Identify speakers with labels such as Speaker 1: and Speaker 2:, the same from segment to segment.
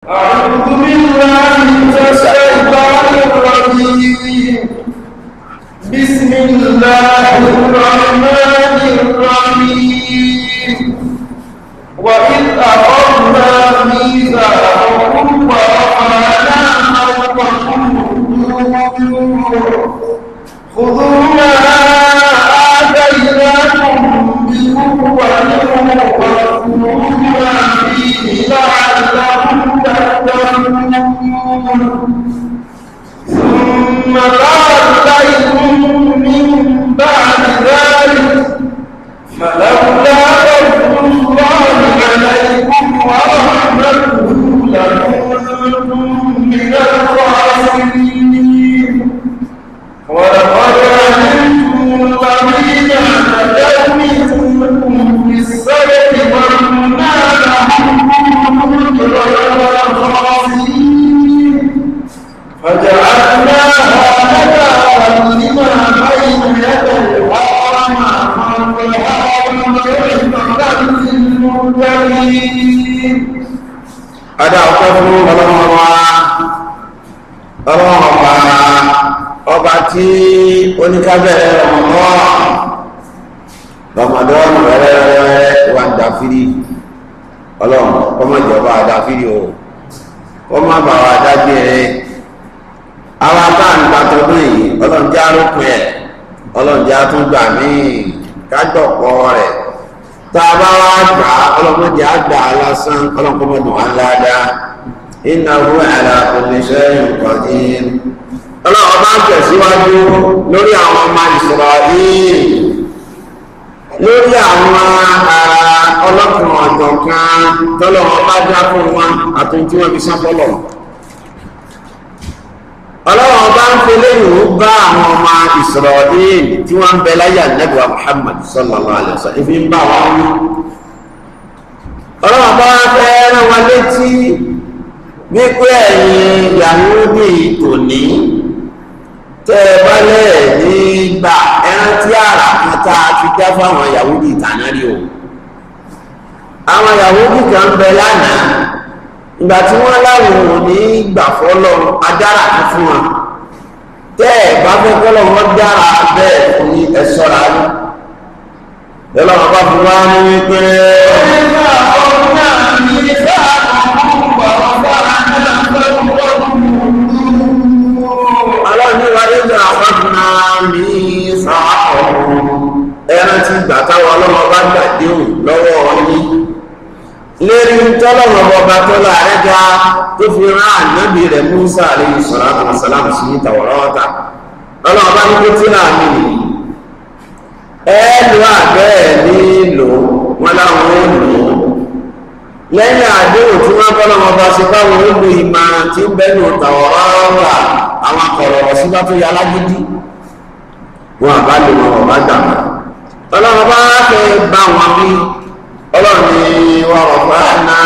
Speaker 1: أعوذ بالله من الشيطان الرجيم. بسم الله الرحمن الرحيم. وإذ أخذنا ميثاقكم ورفعنا فوقكم الطور خذوا ما آتيناكم بقوة واذكروا ما فيه لعلكم تتقون. ثم توليتم من بعد ذلك فلولا فضل الله عليكم ورحمته لكنتم من الخاسرين. ولقد علمتم الذين اعتدوا منكم في السبت وكنا لهم خاسرين فجعلناها نكالا لما بين يدي الحرم وموعظة للمتقين.
Speaker 2: Ada ọ̀pọ̀fún ọlọ́run ọba tí oníkábẹ̀rẹ̀ Ramadan rẹ̀ wà ń dáfírí ọlọ́run kọmọ̀jọba dáfírí o kọmọ̀ bà wà dájú ẹ̀ àwọn àtàǹgbàtọ̀dún yìí ọlọ́run já rókùn ẹ̀ ọlọ́run já tún gbà míì kájọpọ̀ rẹ̀ tá a bá wá gbà ọlọ́run jẹ́ àgbà lásán ọlọ́run kọmọ̀dún wà ńláadá innahu ala kulli shay'in qadir. Ọlọ́run bá ń tẹ̀síwájú lórí àwọn ọmọ Ísírẹ́lì lórí àwọn ọlọ́kùnrin ọ̀jọ̀kan tọ́lọ́run bá dá fún wọn àtúntí tí wọ́n fi sáfọ́lọ̀. Ọlọ́run bá ń fi léyìn bá àwọn ọmọ Ísírẹ́lì tí wọ́n ń bẹ láyé Ànábì wa Muhammad sallallahu alaihi wasallam ìfi ń bá wọn wí. Ọlọ́run bá fẹ́ rán wọn létí wípé ẹ̀yin Yahudi tòní tẹ́ ẹ bá lẹ̀ nígbà ẹran tí àrà kan tá a fi dá fáwọn Yahudi ìtànárí o. Àwọn Yahudi kan ń bẹ lánàá ìgbà tí wọ́n láwọn ò ní gbà fọ́lọ́ adára kan fún wọn. Tẹ́ ẹ bá fẹ́ fọ́lọ́ wọn dára bẹ́ẹ̀ fún ní ẹ ṣọ́ra ní. Ẹlọ́run bá fi wá ní wípé ẹran tí gbà táwọn ọlọ́mọ bá gbàdéhùn lọ́wọ́ yín lérí tọ́lọ́mọ bọba tọ́lá ẹja tó fi rán ànábì rẹ̀ Mùsá alayhi salatu wa salam sí Tawrata ọlọ́mọ bá ní kó tí náà mi nìyí ẹ̀ẹ́lú àbẹ́ nílò wọn láwọn ó lò ó lẹ́yìn àdéhùn tí wọ́n kọ́lọ́mọ bá ṣe báwọn ó lo ìmọ̀ tí ń bẹ́nu Tawrata àwọn akọ̀rọ̀ síbá tó yẹ alágídí wọn àbá lè wọn ọba dàmà ọlọ́run bá fẹ́ bá wọn bí ọlọ́run ni wọ́n ọ̀pá náà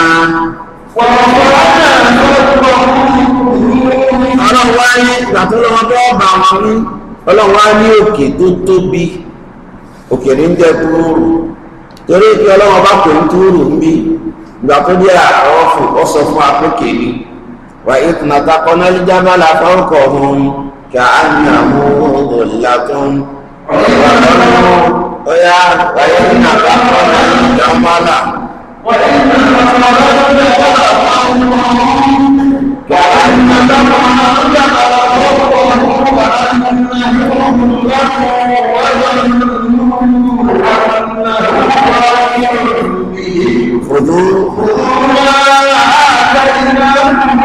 Speaker 2: ọlọ́run wá ní ìgbà tó lọ́wọ́ tó bá wọn bí ọlọ́run wá ní òkè tó tóbi òkè ní jẹ́ túrú torí pé ọlọ́run bá pè ń túrú ń bí ìgbà tó jẹ́ àrọ́fù ó sọ fún apókè ní wà ìtùnàtà kọ́nálíjábálà fọ́ọ̀kọ̀ ọ̀hún كأنه ظلة ويا وإن بقرة الجمل وإن كأن خذوا ما آتيناكم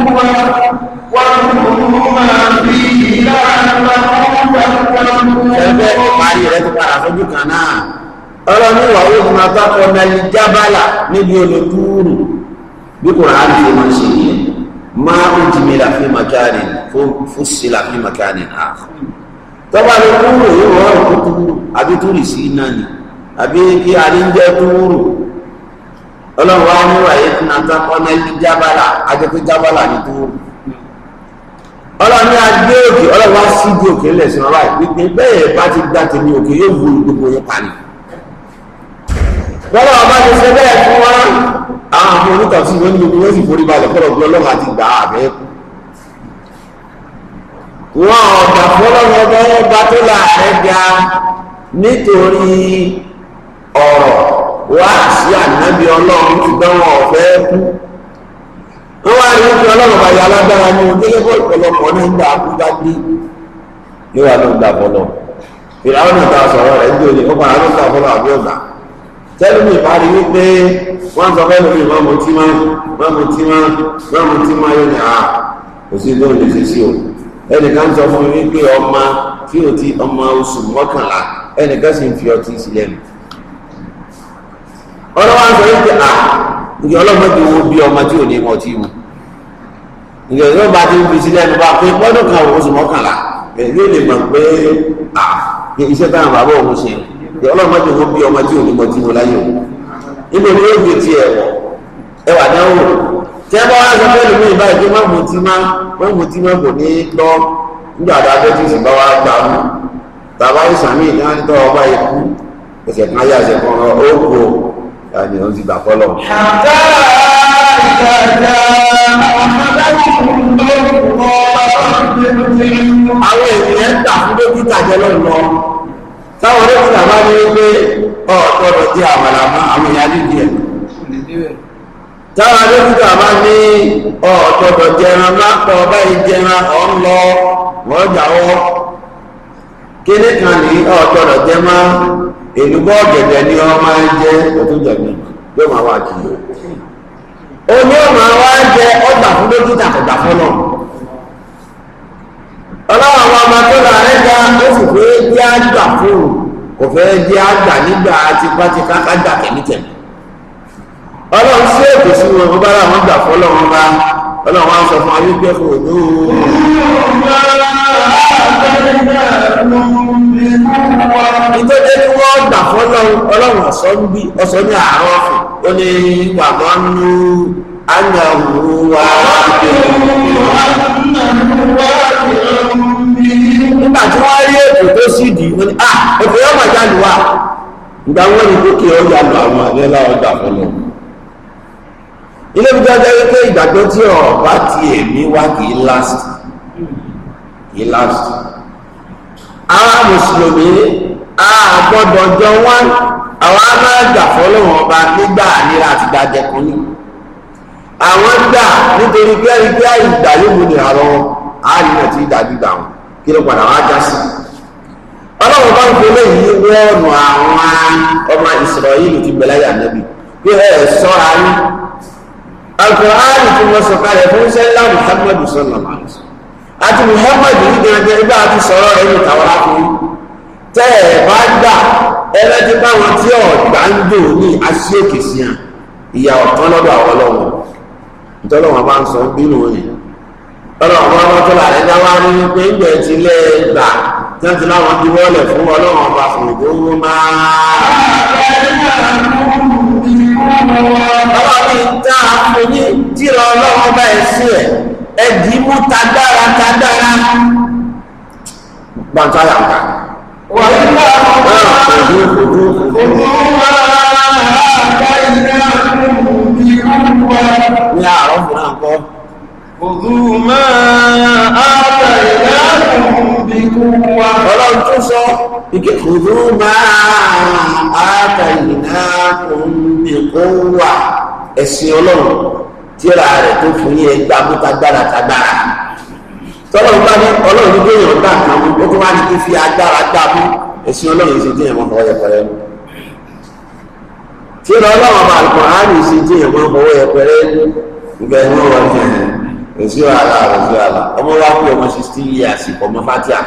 Speaker 2: بقوة واذكروا ما فيه لعلكم تتقون. ẹgbẹ́ ìparí rẹ̀ ti padà sójú kan náà ọlọ́ni wà ó fún atákọ̀ mẹ́lì jábálà níbi olótúrù bí kò rà á ní ìmọ̀ ṣe yẹn máa ń jí mi láfi makani fún sí láfi makani náà tọ́ba ló kúrò yóò wọ́n kó túrù àbí túrì sí iná ni àbí kí a ní jẹ́ túrù ọlọ́run wá ní wà ó fún atákọ̀ mẹ́lì jábálà ajẹ́pẹ́ jábálà ní túrù ọlọ́run ní agbé òkè ọlọ́run wá sí di òkè lẹ̀sìn ọ̀rọ̀ àìpípé bẹ́ẹ̀ bá ti gbá tèmi òkè yóò wú gbogbo yẹn parí. bọ́lá ọba ti ṣe bẹ́ẹ̀ fún wa àwọn àmì onítàbí wọn ní gbogbo wọn sì forí balẹ̀ fọ́lọ̀ bí ọlọ́run àti gbà àbẹ́ wọn ọ̀gbà fọ́lọ́run ọba tó láàrẹ́ ga nítorí ọ̀rọ̀ wá sí ànábì ọlọ́run ṣùgbọ́n wọn ọ̀fẹ́ kú wọ́n wá rí pé ọlọ́run bá yà alágbára ní ohun gẹ́gẹ́ bọ́ ìpọ̀lọpọ̀ náà ń gbà kú bá gbé yóò wá ló ń gbà fọ́lọ́ ìlànà náà ta sọ̀rọ̀ rẹ̀ ń dòní ó padà ló ń gbà fọ́lọ́ àbí ọ̀gbà tẹ́lẹ̀ mi bá rí wípé wọ́n sọ fẹ́ lórí mọ́mú tí máa yóò ní à kò sí lóun lè ṣe sí o ẹnìkan sọ fún mi wípé ọmọ tí o ti ọmọ oṣù mọ́kànlá ẹnìkan sì ń fi ọtí sílẹ̀ nù ọlọ́wọ́ sọ wípé à ìjọ ọlọ́mọdé wo bí ọmọ tí ò ní mọ tí mu ìjọ yóò bá ti ń fi sílẹ̀ nù bá pé gbọ́dọ̀ kan oṣù mọ́kànlá yóò lè mọ̀ pé à iṣẹ́ táwọn bàbá òun ṣe ìjọ ọlọ́mọdé wo bí ọmọ tí ò ní mọ tí mu láyé òun níbo ni yóò gbé ti ẹ̀wọ̀ ẹwà dáwò tí ẹ bá wá sọ pé lómi ìbáyìí pé má mú tí má kò ní lọ nígbà tá a fẹ́ tí sì bá wá gbà mú tàbá ìsàmì ní wọn tọ́ ọba ikú ẹsẹ̀ kan ayé àṣẹ kan ó kó ni ó ti gbà fọ́lọ̀. àwọn ènìyàn ń tà fún dókítà jẹ lọ́nà táwọn dókítà bá ní wípé ọ̀tọ̀ọ̀tọ̀ jẹ́ àmàlàmọ́ àwọn èèyàn ní díẹ̀ táwọn dókítà bá ní ọ̀tọ̀ọ̀tọ̀ jẹran má pọ̀ báyìí jẹran ọ̀ ń lọ wọ́n jáwọ́ kíní kan ní ọ̀tọ̀ọ̀tọ̀ jẹ má èlùbọ́ ọ̀gẹ̀dẹ̀ ni wọ́n máa ń jẹ ọ̀tún jẹ̀bi yóò máa wá kí o ní ó máa wá jẹ ọgbà fún dókítà kò gbà fọ́nà ọlọ́wọ́ àwọn ọmọ tó là rẹ̀ ga ó sì fẹ́ jẹ́ àgbà fún kò fẹ́ jẹ́ àgbà nígbà tipátipá kájà kẹ̀mítẹ̀mí ọlọ́run sí èkó sí wọn bá láwọn gbà fọ́lọ́run bá ọlọ́run wá sọ fún ayé pé kò ní ìtọ́jẹ́ tí wọ́n gbà ọlọ́run ọ̀sọ́ ní àárọ̀ ọ̀fìn ó ní wàmọ́ nú ányàwó wa nígbà tí wọ́n rí ètò tó sì dì wọ́n ní ètò yọ́ màá jáde wá ìgbà wọ́n ní kókè ọjà lọ àwọn àbẹ́lá ọjà fọ́lọ́ ilé bí jẹ́ wípé ìgbàgbọ́ tí ọ̀bá ti èmi wá kìí last àwọn mùsùlùmí àgbọ́dọ̀ jọ wọ́n àwọn amáàgbà fọ́lọ́wọ́n ọba nígbà àníra àti gbàjẹkùn ní àwọn gbà nítorí pé ẹni pé ìgbà yóò mú ní àrọ àárín àti ìdàgbìgbà wọn kí ló padà wá já sí ọlọ́run bá ń fi léyìí wọ́ọ̀nù àwọn ọmọ Ísírẹ́lì ti bẹ̀lẹ́yà nẹ́bí pé ẹ sọ́ra ní Al-Qur'ani tí wọ́n sọ kalẹ̀ fún sẹ́lá Muhammadu sallallahu alaihi wasallam àti Muhammadu yìí gẹ̀rẹ́gẹ́ nígbà àti sọ̀rọ̀ rẹ̀ ní tàwọn akùnrin tẹ́ ẹ̀ bá gbà ẹlẹ́tí báwọn tí ọ̀gbà ń dò ní aṣíèkì sí hàn ìyà ọ̀tán lọ́dọ̀ àwọn ọlọ́run ìtọ́lọ́wọ́n bá ń sọ bínú ni ọlọ́run ọmọ tó là rẹ̀ dáwà ní wípé ń bẹ̀ ti lẹ́ gbà tí wọ́n ti láwọn ti wọ́lẹ̀ fún ọlọ́run ọba fún ìgbówó ọlọ́run tá a fún ní tíra ọlọ́run bá ẹ̀ sí ẹ̀ ẹ̀dì mú tadára gbàǹtàyà ká wà nígbà ní àárọ̀ fún náà kọ́ ọlọ́run tó sọ ike khudhu ma atainakum bi quwwa ẹ̀sìn ọlọ́run tíra rẹ̀ tó fún yẹ gbàmúta gbára tọ́lọ́run bá ní ọlọ́run ní kéèyàn gbà kan mú ó tó wá ní kí fi agbára gbà mú ẹ̀sìn ọlọ́run ṣe téèyàn máa fọwọ́ yẹpẹrẹ mú tíra ọlọ́run bá Al-Qur'ani ṣe téèyàn máa fọwọ́ yẹpẹrẹ nígbà ẹni wọ́n wọ́n fi hàn èsì wàhálà ọmọ wa kú ọmọ 16 years ọmọ fatia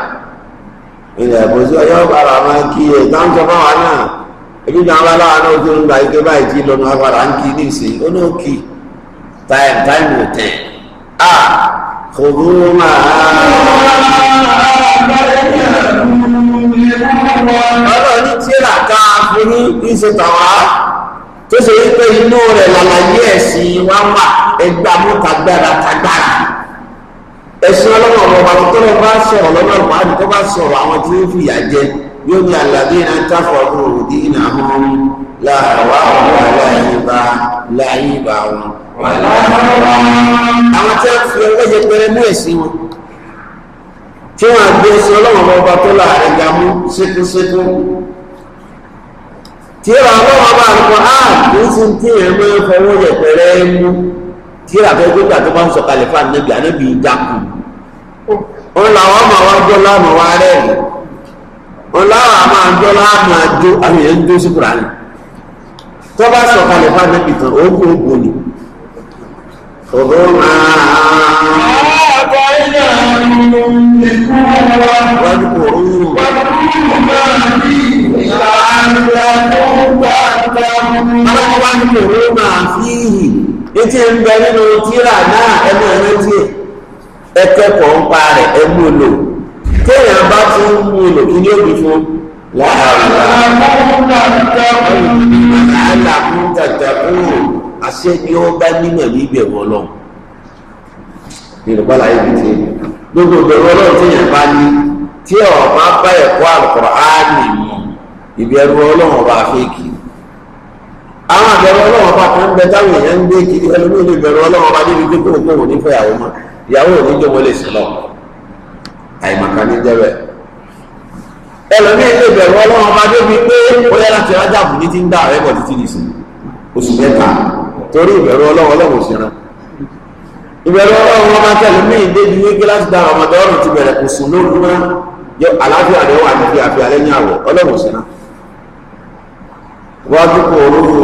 Speaker 2: ilẹ̀ ẹ̀bùn sí ọyọ́ bàrà máa kí ẹ̀ dáńtọ́ bá wà náà ebi náà wà láwọn náà tó ń gba ike báyìí tí lọ́nà agbára ń kí ní ìsìn ó náà kí time will tell khudhu ma ọlọ́run ní tíra ká fún ní ìṣe tàwa tó ṣe wípé inú rẹ̀ lálàyé ẹ̀sìn wá wà ẹgbà mú tagbára ẹ̀sìn ọlọ́run ọba tó lọ bá sọ̀rọ̀ lọ́nà ìpàdé tó bá sọ̀rọ̀ àwọn tí ó fìyà jẹ yóò ní alladhina kafaru dinahum la hawa'un 'alayhim láyé ìbá wọn. àwọn tí wọ́n fi ọwọ́ yẹpẹrẹ mú ẹ̀sìn wọn tí wọ́n àgbé ẹ̀sìn ọlọ́run ọba tó láàrin ga mú sékúsékú tí ó àwọn ọba àrùkọ ààbò sí tí ẹ̀ máa ń fọwọ́ yẹpẹrẹ mú tí ó àfẹ́ gbégbà tó bá ń sọ̀kalẹ̀ fún ànábì ànábì ìjákù òun làwọn ọmọ wa gbọ́ láàmú wa rẹ́ẹ̀lì òun láwọn àmọ́ àjọ láàmú àjọ àwọn èèyàn ń dó sí Kùránì tó bá sọ̀kalẹ̀ fún ànábì tán ogun ogun ni ọ̀rọ̀ máa wọ́n kò rú máa fi hì etí ń bẹ nínú tírà náà ẹnu ẹ̀rẹ́ tí ẹkẹ́kọ̀ọ́ ń pa rẹ̀ ẹmú lò téèyàn bá tún mú lò kí ní òbí fún láàrín tàtàkùn àṣẹ ni ó bá nímọ̀ ní ìbẹ̀rù Ọlọ́run yorùbá láyé bí tí gbogbo ìbẹ̀rù Ọlọ́run téèyàn bá ní tí ọ̀pá bá ẹ̀kọ́ Al-Qur'ani mú ìbẹ̀rù Ọlọ́run ọba fèkì àwọn àbẹ̀rù Ọlọ́run ọba kan ń bẹ táwọn èèyàn ń gbé kiri ẹlòmíì lè bẹ̀rù Ọlọ́run ọba níbi tó kóhùn kóhùn nífẹ̀ẹ́ ìyàwó mọ́ ìyàwó ò ní jọ wọlé sí lọ àìmọ̀kan ní jẹ́bẹ̀ ẹlòmíì lè bẹ̀rù Ọlọ́run ọba débi pé ó yẹ láti rájà bù ní ti ń dá ààrẹ bọ̀ títí nìsín oṣù mẹ́ta torí ìbẹ̀rù Ọlọ́run ò sí ran ìbẹ̀rù Ọlọ́run ọba tẹ̀lómíì débi wípé láti dá ọmọdé ọrùn ti bẹ̀rẹ̀ kò sùn lóru náà àlàáfíà rẹ̀ wà ní fíafíà lẹ́yìn àwọ̀ Ọlọ́run ò sí ran wájú kò orúkú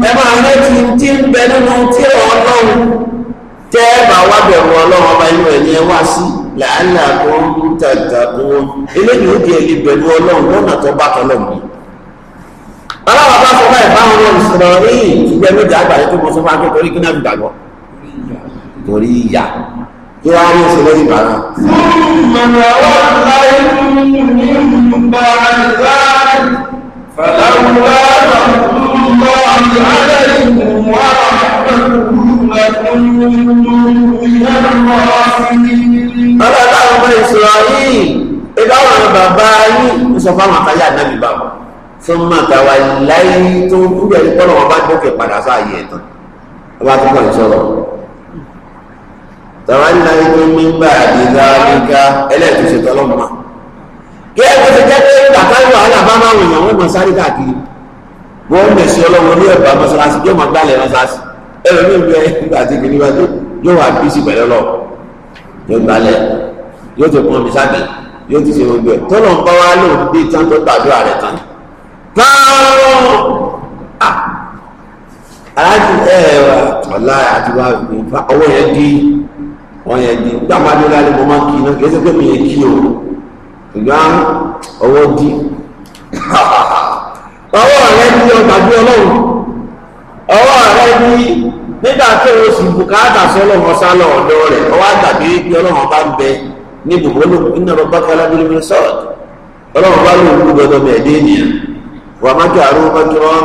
Speaker 2: ẹ máa lẹ́tí tí ń bẹ nínú tí Ọlọ́run tẹ́ bá wá bẹ̀rù Ọlọ́run ọba inú ẹ̀yẹ wá sí làálà tó ń tàtàkù eléyìí ó di ẹ̀lẹ́ bẹ̀rù Ọlọ́run lọ́nà tó bá tọ́lọ̀ mú ọlọ́wọ́ bá sọ báyìí báwọn ọmọ ìṣòro rí ìgbẹ́ méjì àgbáyé tó mọ sọ fún akẹ́kọ̀ọ́ torí kí náà fi gbàgbọ́ torí ìyà kí wọ́n á ní oṣù lórí ìbára. ọlọ́dọ̀ àwọn ọmọ ìṣòro yìí ìbáwọn bàbá yìí ń sọ fáwọn àtàyà náà bí bàbá fún màtàwà láyé tó ń kúrò ẹni tọ́lọ̀ wọn bá gbókè padà sáàyè ẹ̀tàn ọba tó kàn sọ̀rọ̀ tàwà láyé tó ń bá àdìgbà nígbà ẹlẹ́ẹ̀tọ́sẹ̀ tọ́lọ́mà kí ẹgbẹ́ ti jẹ́ pé tàkàrí wàhálà bá máa wòyàn wọ́n mọ̀ sáré káàkiri wọ́n mẹ̀sí ọlọ́run ní ẹ̀bà mọ́sálásí yóò máa gbálẹ̀ mọ́sálásí ẹ̀rọ ní ìgbẹ́ nígbà tí kìíní bá yóò wà bí sí pẹ̀lú lọ yóò gbálẹ̀ yóò ti pọn mi sáàbì yóò ti ṣe gbogbo ẹ̀ tọ́lọ̀ ń bá wá lò dé tán tó gbàdúrà rẹ̀ tán aláàjì ọ̀la àti wá ọwọ́ yẹn di wọ́n yẹn di nígbà máa dé lálẹ́ mo máa kí iná kìí ṣe pé mi yẹn kí o ìgbà ọwọ́ di ọwọ́ rẹ di ọgbà bí ọlọ́run ọwọ́ rẹ di nígbà tó o sì bùkátà sọ́lọ́ wọn sálọ ọ̀dọ́ rẹ̀ ọwọ́ àgbàgbé bí ọlọ́run bá ń bẹ ní bùbọ́lù iná rọ̀bá kálábílẹ̀ sọ́ọ̀d ọlọ́run bá lò ó gbọdọ̀ mẹ́ẹ̀dẹ́ ènìyàn ومكروا مكرا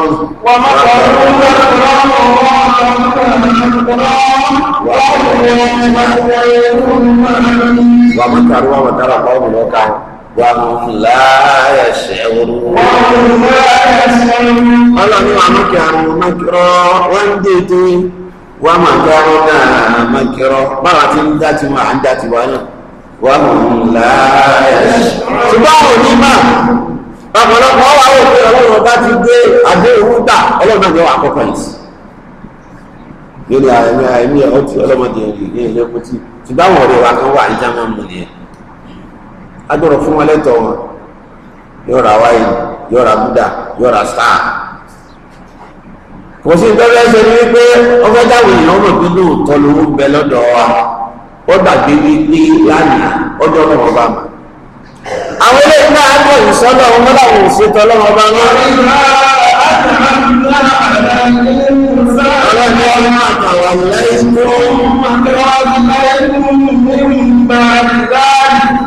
Speaker 2: ومكروا ومكر قوم لوط وهم لا يشعرون ọlọ́ni ومكروا مكرا wọ́n dètè ومكرنا مكرا báwa ti ń dá tiwọn à ń dá tiwọn náà وهم لا يشعرون ṣùgbọ́n àwọn onímọ̀ ọ̀pọ̀lọpọ̀ wà ó pé ọlọ́run bá ti gbé àdéhùn gbà ọlọ́run náà yọ àkọ́kọ́ yìí lórí àìní ọtí ọlọ́mọdé rí ní ilé kútì ṣùgbọ́n àwọn ọ̀rẹ́ wa kan wà ní jámọ́ mú ni ẹ̀ agbọ́dọ̀ fún wọn lẹ́tọ̀ wọn yóò ra wáyé yóò ra búdà yóò ra star kò sí ìtọ́jú ẹsẹ̀ ní wípé ọfẹ́ dáwọ̀ èèyàn mọ̀ pé lóòótọ́ lówó ń bẹ lọ́dọ̀ wa ó dàgbé wípé lánàá ọjọ́ náà wọ́n bá mọ̀ àwọn ilé iná àgbọ̀ ìsọ́lọ̀ wọn láwọn òṣètò ọlọ́wọ́ bá wọn ọlọ́ni ọmọ àtàwà lẹ́yìn tó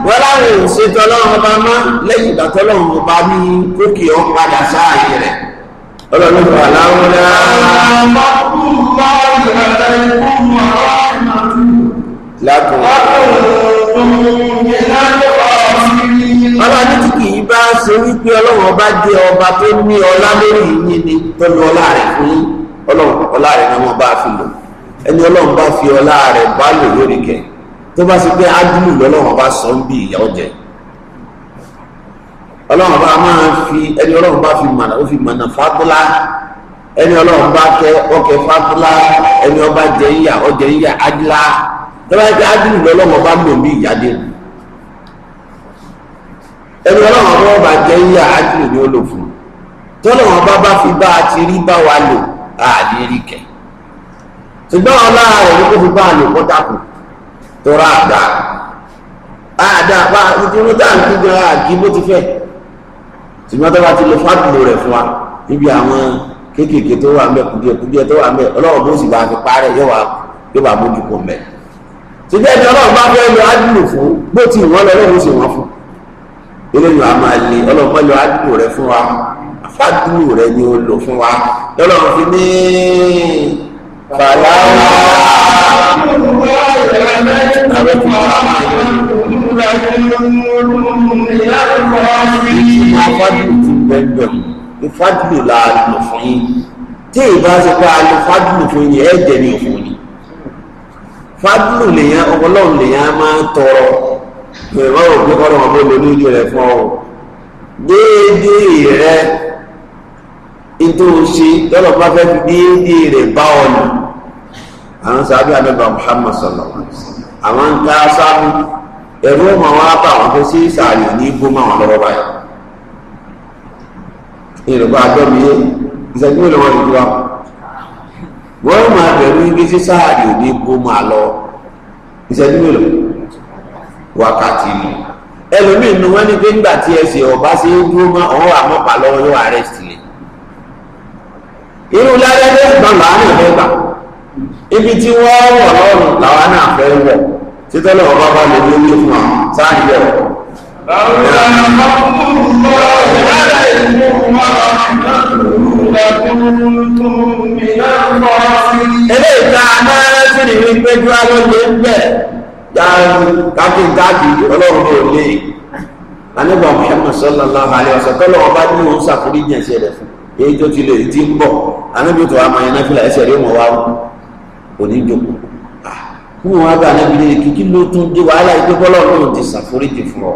Speaker 2: wọ́n láwọn òṣètò ọlọ́wọ́ bá mọ́ lẹ́yìn ìgbàtọ́lọ́wọ́ bá ní kókè ọ padà sáàyè rẹ̀ ọlọ́ni wà láwọn ọlọ́ni tí kìí bá ṣe wípé ọlọ́run ọba jẹ́ ọba tó ní ọlá lórí yín ni tó lu ọlá rẹ̀ fún yín ọlọ́run ọlá rẹ̀ ni wọ́n bá fi lò ẹni ọlọ́run bá fi ọlá rẹ̀ bá lò lórí kẹ̀ tó bá ṣe pé ádùnnú lọ́lọ́run ọba sọ ń bí ìyàwó jẹ ọlọ́run ọba máa fi ẹni ọlọ́run bá fi mọ̀nà ó fi mọ̀nà fábúlá ẹni ọlọ́run bá kẹ ọkẹ fábúlá ẹni ọba jẹ ìyà ọjẹ ìyà adìlá tó bá ṣe ádùnnú lọ́lọ́run ọba lò bí ìyáde ẹni ọlọ́run ọba jẹ ìyà ádùnnú ni ó lò fún tọ́lọ́run ọba bá fi bá a ti rí bá wa lò àdéhìí kẹ ṣùgbọ́n ọlọ́run rẹ̀ ní kó fi bá a lò pọ́tàkù tọ́ra àdá pa nítorí táǹkì gan àjí bó ti fẹ́ ṣùgbọ́n tó bá ti lo fádùlù rẹ̀ fún wa níbi àwọn kéékèèké tó wà mẹ́ kùdíẹ̀ tó wà mẹ́ ọlọ́run bó sì bá fi parẹ́ yóò bá mójú kò mẹ́ ṣùgbọ́n ẹni ọlọ́run bá fẹ́ lo ádùlù fún bó ti wọ́n lọ lọ́run sì wọ́n fún eléyìí a máa lè ọlọ́run mọ́ lo ádùlù rẹ̀ fún wa fádùlù rẹ̀ ni ó lò fún wa lọ́lọ́run fi ní fàlàwà ìfádùlù la lò fún yín tí ìbá ṣe pé a lo fádùlù fún yín ẹ̀jẹ̀ ní òfin ni fádùlù lèyàn ọlọ́run lèyàn máa ń tọrọ ìwọ òpin kọ́ lọ́wọ́ bó lo ní ìlú rẹ̀ fún ọ déédéé rẹ nítorí ṣe tọ́lọ̀ bá fẹ́ fi déédéé rẹ̀ bá ọ lò àwọn sábẹ́ àdọ́gba Muhammad sallallahu alaihi wasallam àwọn ń ká sábú ẹ̀rú ọmọ wa bá àwọn tó sí ìsàlẹ̀ ní igbó máa wọn lọ́wọ́ báyìí ìrọ̀bá àjọmi yé ìṣẹ́jú ìlú wọn ìlú wa wọ́n máa bẹ̀rù ibi sí sáàlẹ̀ ní igbó máa lọ ìṣẹ́jú ìlú wákàtí ni ẹlòmíì nu wọn ní pé nígbà tí ẹsẹ̀ ọba ṣe é dúró mọ́ ọ̀hún àmọ́pàá lọ́wọ́ yóò arrest lé irú ládẹ́dẹ́ ìgbọ́n làwọn náà fẹ́ gbà ibi tí wọ́n wọ̀ lọ́rùn làwọn náà fẹ́ wọ̀ títọ́lọ̀ ọba bá lè lórí fún wa sáàyè ẹ̀ eléyìí tá a máa sí ní wípé tí wọ́n ló lé ń bẹ̀ káàkiri ọlọ́run ló lé anábà Muhammad sallallahu alaihi wasallam tọ́lọ̀ ọba ní òun ṣàforíjì ẹ̀ṣẹ̀ rẹ̀ fún èyí tó ti lè ti ń bọ̀ anábì tó wà máa yẹn náà fìlà ẹsẹ̀ rí mọ̀ wá òní jókòó fún wọn bá anábì lè kíkí ló tún dé wàhálà ìdí bọ́lọ̀ lóun ti ṣàforíjì fún ọ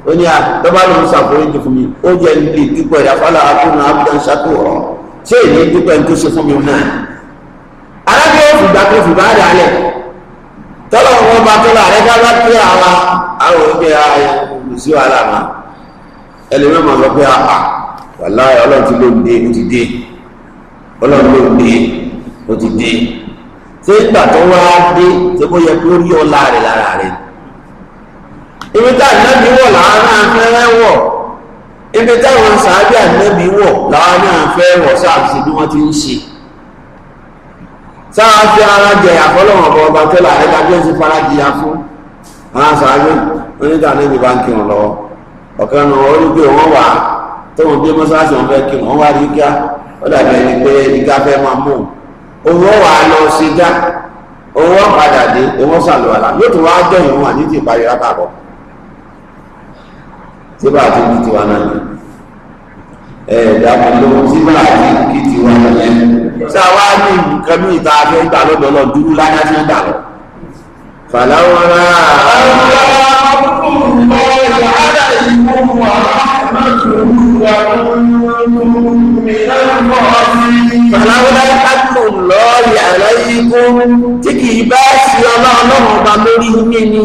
Speaker 2: ó ní àtọ́bá lóun ṣàforíjì fún mi ó jẹ́ ilé dúpẹ́ ìdàfàlà akúnà abúlé ṣàtò ọ̀rọ̀ ṣé èyí dúpẹ́ tó ṣe fún mi náà arábì ó fìgbà tó fi bá dà lẹ̀ tọ́lọ̀ wọn bá tọ́lọ̀ àrẹ ká bá pé àwọn òbí ayé sí wàhálà máa ẹlẹ́mọ̀ máa sọ pé wàláhì ọlọ́run ti ló ń dé ó ti dé ọlọ́run ló ń dé ó ti dé ṣé ìgbà tó wá dé ṣé bó yẹ kó rí ọlá rẹ̀ lára rẹ̀ ibi tá ànábì wọ̀ làwọn náà fẹ́ wọ̀ ibi táwọn sàábì ànábì wọ̀ làwọn náà fẹ́ wọ̀ sáàbì bí wọ́n ti ń ṣe sáà fi ara jẹ àfọlọ́wọ̀n ọba tó là ẹ̀ka bí ó ti fara jìyà fún àwọn sàábì oníta ànábì bá ń kírun lọ́wọ́ ọ̀kan náà ó rí pé wọ́n wà á tóun bí mọ́sáàsì wọn fẹ́ kí wọ́n wá rí kíá ó dàbí ẹni pé ìka fẹ́ máa mú owó wà á lọ sí já owó padà dé owó sàlùwàlà yóò tún wá jọ ìwọ̀n àní ti parí látàbọ̀ síbà àti kí tiwa náà ní dàbí lóhùn síbà àti kí tiwa náà yẹn ṣá wá ní nǹkan ní ìta afẹ́ gbà lọ́dọ̀ lọ dúró láyá tí wọ́n gbà lọ. fàlàwọ́n fàlàwọ́lá kàtó lọ́ọ̀rì àlàyékún tí kì í bá sí ọlọ́run ọba lórí yín ni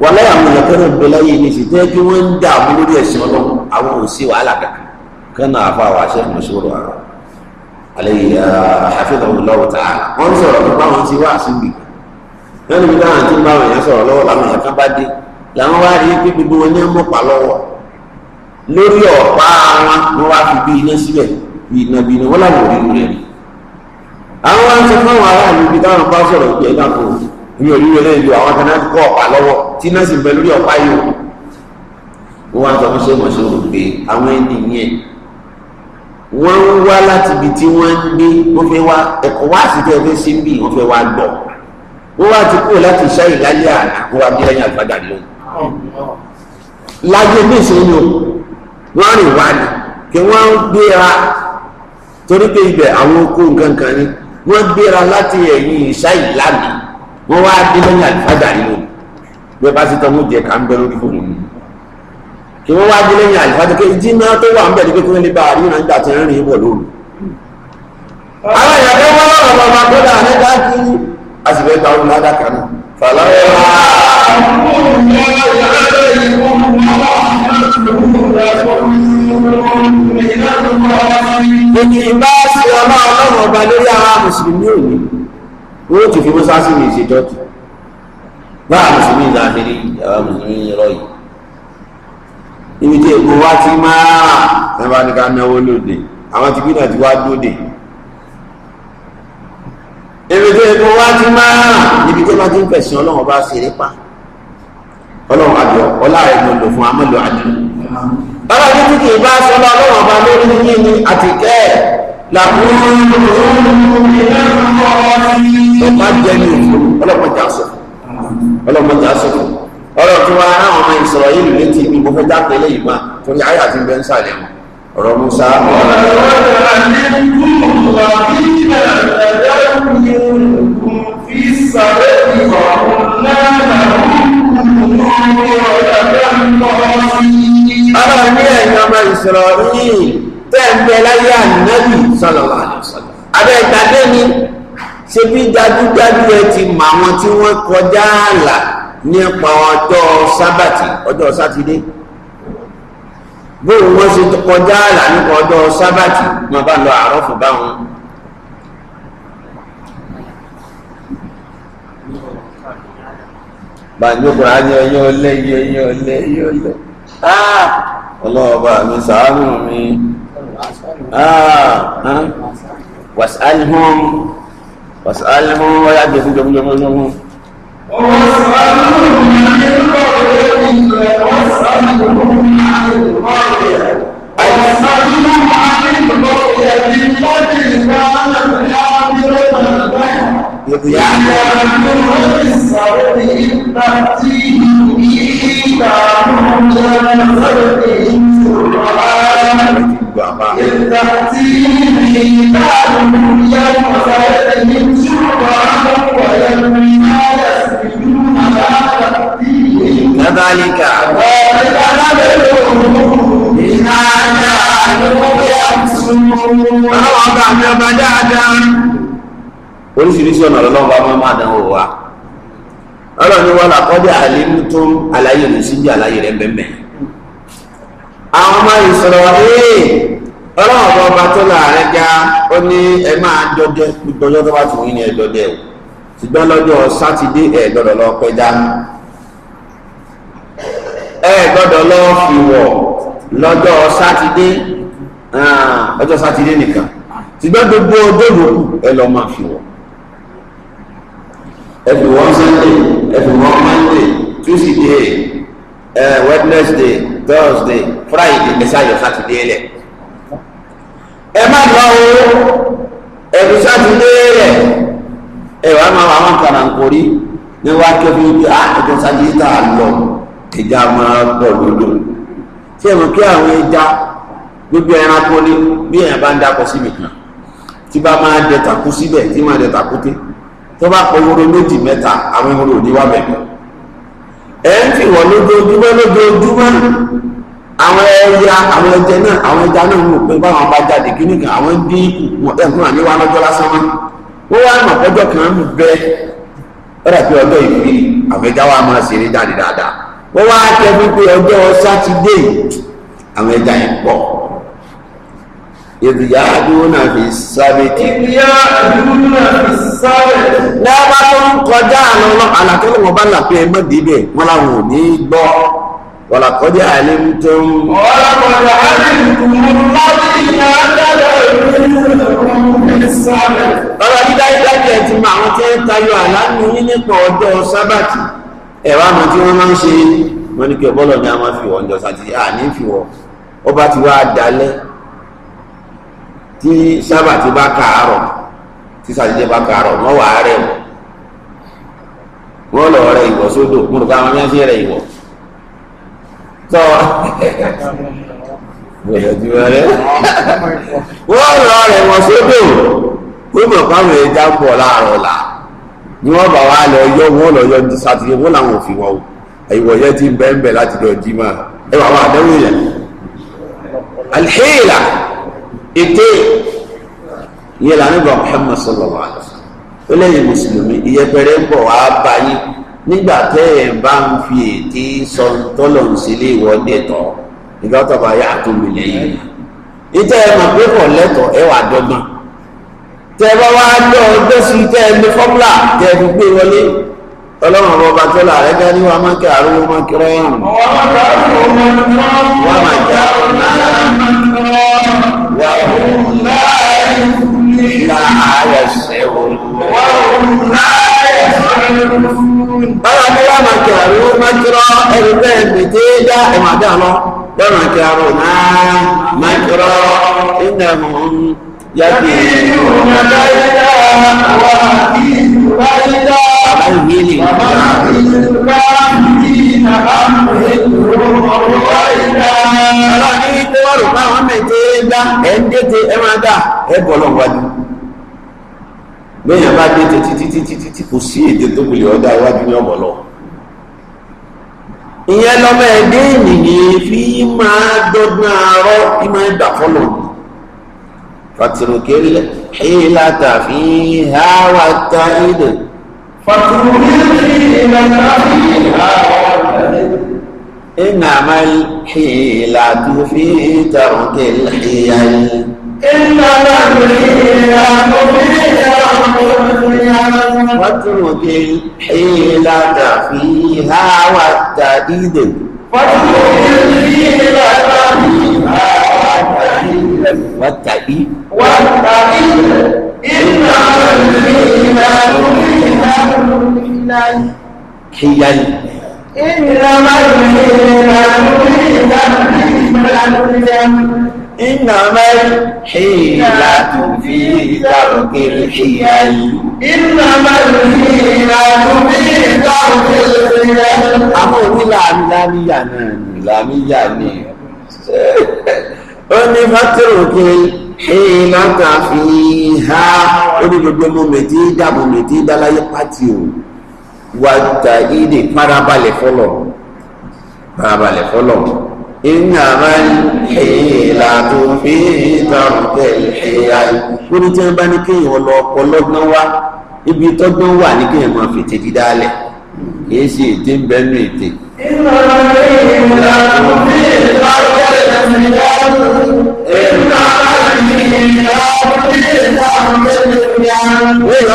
Speaker 2: wọ́n láyà àwọn ìyàkẹ́rẹ́ ìgbéláyé ní sì tẹ́ kí wọ́n ń dà mú lórí ẹ̀sìn ọlọ́run àwọn ò sí wàhálà kankan kánà àfàwà àṣẹ ìmọ̀ṣọ́rọ̀ àrọ̀ àlẹ́yìn àfihàn lọ́wọ́ tààrà wọ́n sọ̀rọ̀ nípa àwọn tí wà sí gbì lẹ́nu bí táwọn tí ń bá àwọn èèyàn sọ̀rọ̀ lọ́wọ́ làwọn èèyàn kan bá dé làwọn wá rí pé gbogbo wọn ní mọ̀pá lọ́wọ́ lórí ọ̀pá wọn wá fi bí iná síbẹ̀ bí iná wọn làwọn ò rí rẹ̀ rí àwọn wá ń sọ fún àwọn aráàlú bí táwọn bá sọ̀rọ̀ ìgbẹ́ náà kò ní orí rẹ̀ lẹ́yìn àwọn kan náà kọ́ ọ̀pá lọ́wọ́ tí iná sì ń bẹ lórí ọ̀pá yìí wọ́n wá sọ fún ṣé mọ̀ṣọ́rọ̀ pé àwọn ẹni yẹn wọ́n ń wá láti ibi tí wọ́n ń gbé wọ́n fẹ́ wá ẹ̀kọ́ wá sí tẹ́ fẹ́ sí ń bì wọ́n fẹ́ wá gbọ́ wọ́n wá ti kúrò láti iṣẹ́ ìlálẹ́ àná wọ́n wá bí lẹ́yìn àgbàdà lónìí láyé ní ìsinyìí o wọ́n rìn wá ní kí wọ́n gbéra torí pé ibẹ̀ àwọn okó nǹkan kan ní wọ́n gbéra láti ẹ̀yìn ìṣá ìlànà wọ́n wá dé lẹ́yìn àlùfáàjà nínú bí bá sí tọ́mú jẹ ká ń bẹ lórí fóònù mi kí wọ́n wá dé lẹ́yìn àlùfáàjà kí ìdí náà tó wà ń bẹ̀ ní pé kí wọ́n lè bá àríyàn nígbà tí wọ́n rìn bọ̀ lóru. àwọn ìyàgbẹ́ wọn lọ́rọ̀ bàbá tó dà ní káàkiri a sì fẹ́ gba ọdún ládàkà náà fàlàyé Òkè bá sí ọlọ́run ọba lórí àwọn mùsùlùmí òní, wọ́n ti fi mọ́sáàsì ní ìṣèjọ́tù. Bá àwọn mùsùlùmí ìdáhìrí àwọn mùsùlùmí ìrọ̀ yìí. Ibi tí èkó wá ti máa ẹbá ní ká náwó lóde, àwọn ti gbínà ti wá dóde. Ibi tí èkó wá ti máa níbi tí wọ́n ti ń fẹ̀sìn ọlọ́run ọba ṣeré pa. Ọlọ́run àjọ ọlá rẹ̀ ló lò fún amọ́lò àjọ. Ọlọ́run ní tí kì í bá sọ́lọ́ ọlọ́run ọba lórí ní ní àtìkẹ́ làkúrú ọba jẹ́ ní òfin ọlọ́mọdé àṣọ. Ọlọ́mọdé àṣọ. Ọ̀rọ̀ tí wọ́n á ọmọ ìsọ̀rọ̀ yìí létí ní mo fẹ́ jáde lẹ́yìn máa torí ayé àti bẹ́ẹ̀ ń sàlẹ̀ wọn. Ọ̀rọ̀ Musa. Ọlọ́run ní ẹ̀yìn ọmọ ìsọ̀rọ̀ yìí tẹ́ ń bẹ láyé ànábì sallallahu alaihi wasallam. Abẹ́ ìgbàdé ni ṣe bí dájúdájú ẹ ti mọ àwọn tí wọ́n kọjá ààlà nípa ọjọ́ sábàtì ọjọ́ sátidé. Bóun wọ́n ṣe kọjá ààlà nípa ọjọ́ sábàtì wọ́n bá lọ àárọ̀ fún báwọn. Bàjọ́kùnrin á ní ẹyẹ ọlẹ́ ẹyẹ ọlẹ́ ẹyẹ ọlẹ́. Ọlọ́ọ̀bá mi ṣàánú mi. Wàsálìhùn wáyá jẹ́fún. كذلك oríṣiríṣi ọ̀nà lọ́wọ́ máa dánwò wa ọlọ́run ni wọ́n làkọ́dẹ̀ àlímú tó àlàyé rẹ̀ síbi àlàyé rẹ̀ bẹ̀mẹ̀ àwọn ọmọ ìsọ̀rọ̀ ọlọ́run ọba tó láàrẹ́ já ó ní ẹ máa dọdẹ gbọ́jọ́ tó bá tún yín ní ẹ dọdẹ o ṣùgbọ́n lọ́jọ́ sátidé ẹ gbọ́dọ̀ lọ pẹja ẹ gbọ́dọ̀ lọ fìwọ̀ lọ́jọ́ sátidé ọjọ́ sátidé nìkan ṣùgbọ́n gbogbo ọjọ́ yòókù ẹ lọ máa fìwọ̀ ẹ fi wọ́n Sunday ẹ fi wọ́n Monday Tuesday Wednesday Thursday Friday ẹ sáyọ sátidé lẹ̀ ẹ má lọ o ẹbí sátidé rẹ ẹ wàá máa wà wọn kàrà nkórí ní wàá kẹfì bí ẹjọ́ sátidé tá a lọ ẹja máa bọ̀ lódò tí ẹ mọ̀ kí àwọn ẹja gbogbo ẹranko ní bí èèyàn bá ń dákọ síbi kan tí bá máa dẹ takú síbẹ̀ tí máa dẹ takúté tó bá pọ̀ wóró méjì mẹ́ta àwọn ehoro ò ní wá bẹ̀rẹ̀ ẹ̀ ń fi wọ̀ lójoojúmọ́ àwọn ẹja náà ń rò pé báwọn bá jáde kí nìkan àwọn bí ẹ̀kún àní wá lọ́jọ́ lásán wọ́n wá mọ̀ ọjọ́ kan ń bẹ ọ̀rẹ́ pé ọjọ́ ìfì àwọn ẹja wa máa ṣeré jáde dáadáa wọ́n wá kẹ́ wípé ọjọ́ sátidé àwọn ẹja yẹn pọ̀ ìdíyà àdúrà fi sábẹ́tì lẹ́wọ́n tó ń kọjá àlàkẹ́lẹ́ wọn bá là pé ẹ mọ́ débẹ̀ wọ́n làwọn ò ní gbọ́. ولقد علمتم الذين اعتدوا في السبت ọ̀rọ̀ dídájúdájú ẹ̀ ti mọ àwọn tí ń tayọ àlánú yín nípa ọjọ́ sábàtì ẹ̀rọ àmọ́ tí wọ́n máa ń ṣe wọ́n ní kí ọbọ́lọ̀ ní a máa fi wọ̀ ọjọ́ sátidé àní fi wọ̀ ọba ti wá dalẹ̀ tí sábàtì bá kàárọ̀ tí sátidé bá kàárọ̀ wọ́n wà á rẹ̀ wọ́n lọ rẹ̀ ìwọ̀ sódò mo rò pé àwọn yẹn ṣe rẹ̀ ìwọ̀ tọ́ gbọ́dọ̀ jí wọn rẹ̀ wọ́n rọ rẹ̀ wọ́n sódò ó mọ̀ káwọn ẹja ń bọ̀ láàárọ̀ là ni wọ́n bá wá lọ yọ wọ́n lọ yọ ní sátidé wọ́n làwọn ò fi wọ́n o ìwọ̀yẹ́ ti ń bẹ́ẹ̀ láti lọ jí máa ẹ wà wọ́n àdẹ́wò yẹn alhíìlà ètè ìyẹn lànà ìgbà Muhammad sallallahu alaihi wasallam ó lẹ́yìn mùsùlùmí ìyẹpẹrẹ ń bọ̀ wá báyìí nígbà tẹ́ ẹ̀ bá ń fi ètè sọ tọ́lọ̀ ń sílé ìwọ́dé tọ́ ìgbà tó bá yà tó mi lẹ́yìn ìtẹ́ ẹ̀ mọ̀ pé kò lẹ́tọ̀ ẹ wà dọ́gbọ́n tẹ́ ẹ bá wá lọ ọjọ́ sí tẹ́ ẹ ní fọ́múlà tẹ́ ẹ fi gbé wọlé ọlọ́run ọba tó là rẹ̀ gá ní wa máa ń kẹ́ àrùn wọn kí rọ́ọ̀rùn wọ́n máa jà láàárẹ̀ sẹ́wọ̀n bára bí wọ́n máa kẹ́ àrùn wọn máa kí rọ́ ẹ̀rù bẹ́ẹ̀ mẹ́tẹ́ dá ẹ̀mà dá lọ wọ́n máa kẹ́ àrùn náà máa kí rọ́ iná mọ̀ ń yàgbé Alhili ọlọ́ni tó wà rò fáwọn mẹ́tẹ́ dá ẹ̀ ń dẹ́tẹ́ ẹ máa dá ẹ bọ̀ lọ wájú lóyìn bá dẹ́tẹ́ títí kò sí èdè tó wulẹ̀ ọ̀dá iwájú ní ọ̀bọ̀ lọ ìyẹn lọ́mọ ẹ̀dẹ́ ènìyàn fi máa dọ́gbọ́n arọ́ bí máa dà fọ́lọ̀ fatirukele hílátà fi háwà táìdè إنما الحيلة في ترك الحيل
Speaker 1: إنما الحيلة في ترك الحيل
Speaker 2: واترك الحيلة فيها والتأييد
Speaker 1: واترك الحيلة فيها
Speaker 2: والتأييد
Speaker 1: إنما الحيلة
Speaker 2: حيل
Speaker 1: إنما
Speaker 2: إنما الحيلة في ترك الحيل
Speaker 1: إنما الحيلة في ترك الحيل
Speaker 2: àwọn onílà lámíyà náà ní lámíyà ní ó ní fátíròkè hílátà fi ha ó ní gbogbo mọ́ mẹ́tí dábò mẹ́tí dáláyé pàtí o wàtà ìdè farabalẹ̀ fọ́lọ̀ ìnàmà hílà tó fi tọrọkẹ̀ hílà ó ní tí wọ́n bá ní kéèyàn lọ ọpọlọ́gbọ́n wá ibi tọ́gbọ́n wà ní kéèyàn máa fi tètè dálẹ̀ kìí ṣe ètè ń bẹ́nu ètè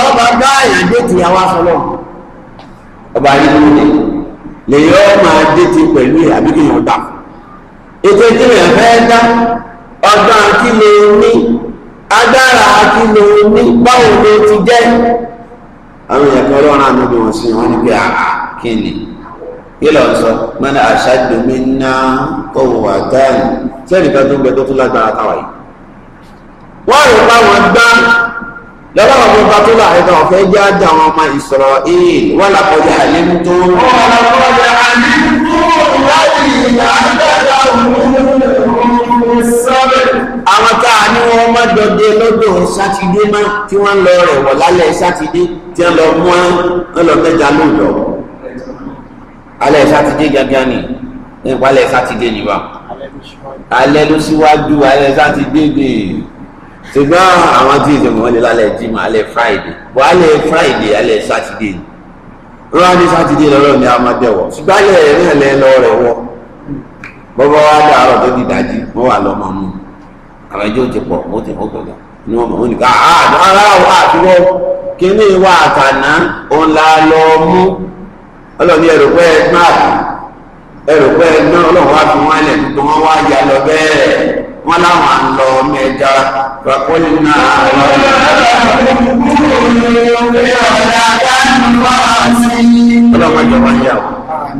Speaker 2: ọba bá àyàndé ti àwa fọlọ́ ọba yìí lóde lè yọ máa dé ti pẹ̀lú àbíkèyàn dà ètò ìdílé fẹ́ dá ọgbọ́n kí ló ní agbára kí ló ní báwo ló ti jẹ́ àwọn èèyàn kan lọ́rùn àmì bí wọ́n sí wọ́n ní pé àà kí ni kí lọ sọ mọ́nà ashaddu minna quwwatan sẹ́ẹ̀lì kan tó ń gbẹ tó tún lágbára táwa yìí wọ́n rò bá wọn gbá lọ́wọ́ àwọn ọba tó láàrin kan ọ̀fẹ́ jẹ́ àjà àwọn ọmọ Isra'il wọ́n làkọjá àlẹ́mú àwọn tá a ní wọ́n má dọdẹ lọ́dọ̀ sátidé má tí wọ́n lọ rẹ̀ wọ̀ lálẹ́ sátidé tí wọ́n lọ mú wọn lọ mẹ́ta lóòjọ́ alẹ́ sátidé gángan ni nípa alẹ́ sátidé ni wa alẹ́ ló síwájú alẹ́ sátidé ni ṣùgbọ́n àwọn tí ìṣẹ̀mọ̀ wọ́n lè lálẹ́ jímọ̀ alẹ́ friday bọ́ alẹ́ friday alẹ́ sátidé ni wọ́n á ní sátidé lọ́rọ̀ ní amadẹ́wọ̀ ṣùgbọ́n alẹ́ rẹ̀ náà lẹ́ lọ rẹ̀ wọ́ bọ́bọ́ wá dàárọ̀ tó di dájí wọ́n wà lọ́mọ mú àwọn ẹjọ́ ti pọ̀ ó ti fọ́gbọ̀n ní wọ́n mọ̀ ó ní ká ara wà àfiwọ́ kíní wà àtàná òun la lọ mú ọlọ́ni ẹ̀rọ pé ẹgbọ́n ọlọ́run wá fi wọ́n lẹ̀ tó wọ́n wá ya lọ bẹ́ẹ̀ wọ́n láwọn à ń lọ mẹ́ja pàpọ́lì náà ọlọ́mọdé wá yà wọ́n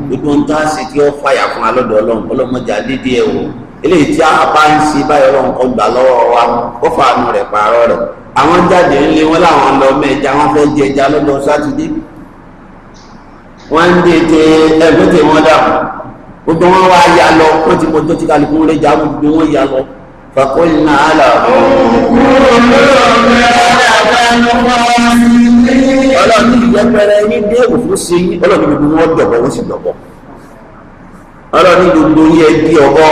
Speaker 2: gbogbo ń tá a sì tí ó fàyà fún alọ́dọ̀ ọlọ́run ọlọ́mọdé àdédé ẹ̀ wò eléyìí tí a bá ń ṣe báyọ̀ ọlọ́run kọ́ gbà lọ́wọ́ wa ó fàánù rẹ̀ pààrọ̀ rẹ̀ àwọn jáde ńlẹ̀ wọn láwọn lọ mẹ́ja wọ́n fẹ́ jẹ ẹja lọ́dọ̀ sátidé wọ́n ń dètè ẹgbẹ́tẹ̀ wọn dà gbogbo wọn wá ya lọ wọn ti mọjọ tí kálukú wọn lè já gbogbo wọn ya lọ fakoli na ala. ọlọ́run ní ìyẹpẹrẹ ní déèwò fún sí ọlọ́run ní gbogbo wọn dọ̀bọ̀ wọ́n sì dọ̀bọ̀ ọlọ́run ní gbogbo yẹn di ọ̀bọ